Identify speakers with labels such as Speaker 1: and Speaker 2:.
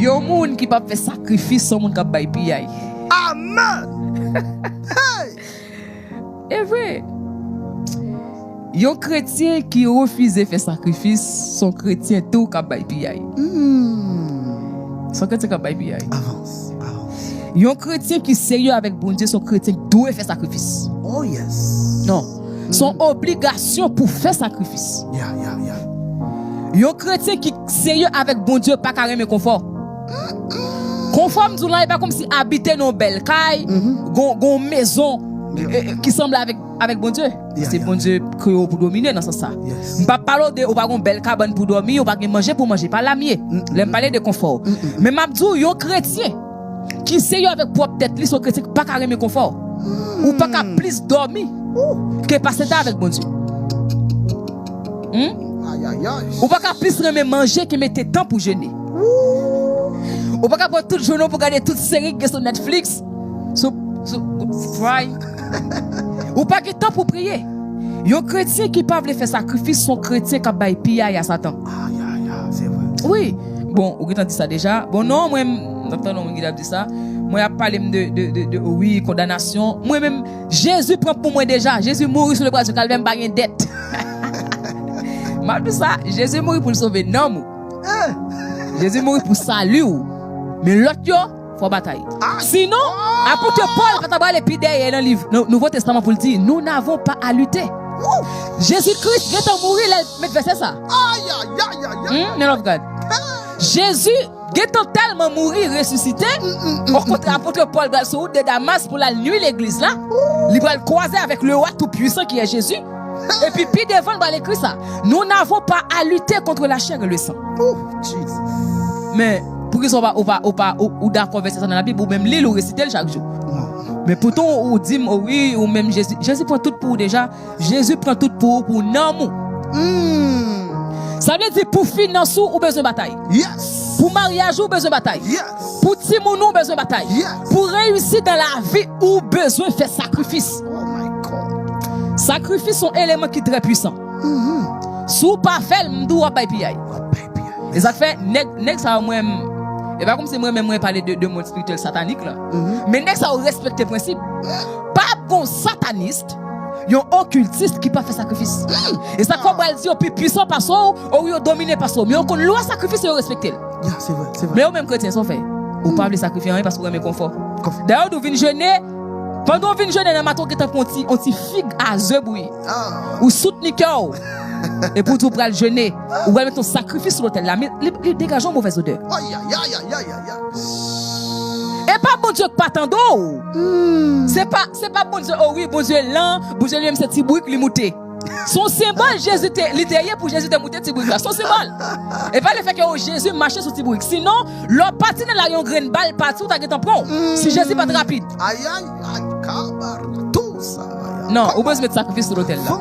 Speaker 1: Yon moun qui pas fait sacrifice son moun qui bay piyay.
Speaker 2: Amen. Hey.
Speaker 1: Et vrai. Yon chrétien qui refuse de faire sacrifice, son chrétien tout qui bay piyay. Son chrétien qui bay piyay.
Speaker 2: Avance.
Speaker 1: Yon chrétien qui sérieux avec bon Dieu, son chrétien doit faire sacrifice.
Speaker 2: Oh yes.
Speaker 1: Non. Son obligation pour faire sacrifice.
Speaker 2: Yeah.
Speaker 1: Yon chrétien qui sérieux avec bon Dieu pas carrément confort. Confort nous là pas comme si habiter dans belle caille, gon maison qui semble avec bon Dieu. C'est bon Dieu créé pour dominer dans ce sens. On pas parler de ou pas gon belle cabane pour dormir, ou pas manger pour manger, pas la mieux. L'aime parler de confort. Mais m'a dit yon chrétien qui sérieux avec propre tête, lui son chrétien pas carrément confort. Ou pas qu'à plus dormir que passer temps avec bon Dieu. Ou pas qu'à plus remettre manger que mettre temps pour jeûner. Ou pas qu'à prendre toute journée pour regarder toute série qui sur Netflix. Fry. Ou pas que temps pour prier. Yon chrétien qui pas veut faire sacrifice, son chrétien qui bail pillage à Satan.
Speaker 2: C'est vrai.
Speaker 1: Oui. Bon, vous avez dit ça déjà. Bon non, moi docteur non qui a dit ça. Moi a parlé de oui, condamnation. Moi même Jésus prend pour moi déjà. Jésus mourit sur le croix du Calvaire, pas une dette. Mal dit ça, Jésus mourit pour le sauver non. Jésus mourit pour salut. Mais l'autre yo faut bataille. Sinon, apôtre Paul quand on les pieds derrière dans le livre Nouveau Testament pour le dire, nous n'avons pas à lutter. Jésus-Christ est mourir là, mais verset ça. Man of God. Jésus est tellement mourir ressuscité. Au contraire, apôtre Paul va sur route de Damas pour la nuit l'église là. Il va le croiser avec le roi tout puissant qui est Jésus. Et puis devant il va l'écrire ça. Nous n'avons pas à lutter contre la chair et le sang. Mais pour qu'ils soient ou d'accord avec ça dans la Bible ou même lire ou réciter chaque jour. Mais pourtant on dit oui ou même Jésus prend tout pour déjà. Jésus prend tout pour non. Ça veut dire pour financer ou besoin de bataille.
Speaker 2: Yes.
Speaker 1: Pour mariage ou besoin de bataille.
Speaker 2: Yes.
Speaker 1: Pour timounou besoin de bataille.
Speaker 2: Yes.
Speaker 1: Pour réussir dans la vie ou besoin de faire sacrifice.
Speaker 2: Oh my God.
Speaker 1: Sacrifice sont un élément qui est très puissant. Si vous pas fait, m'dou wa bay piyay. Et ça fait nèg ça moi et pas comme si moi même parler de monde spirituel satanique là. Mais nèg ça respecte le principe. Pas bon sataniste. Yon occultiste qui pas fait sacrifice. Et ça comme elle dit au plus puissant parce ou yo dominé parce mais on connaît loi sacrifice et respecter.
Speaker 2: C'est vrai.
Speaker 1: Mais au même chrétien sont fait. Ou pas le sacrifier rien parce que vous confort. D'ailleurs vous venez jeûner pendant vous venez jeûner dans matin qui t'a on ti figue à zebouille. Ou soutenir cœur. Et pour tout pral jeûner, ou va mettre ton sacrifice sur l'autel là, mais dégageons mauvaise odeur. Et pas bon Dieu pas tant d'eau. C'est pas bon Dieu, oh oui, bon Dieu lent, bon Dieu lui aime ce petit bruit qui monte. Son symbole Jésus littéralement pour Jésus de monter petit bruit là, son symbole. Et pas le fait que Jésus marche sur petit bruit. Sinon, l'autre partie là yon grain balle partout ta getan prend. Si Jésus pas rapide.
Speaker 2: Tout ça.
Speaker 1: Non, on peut se mettre sacrifice sur l'autel là.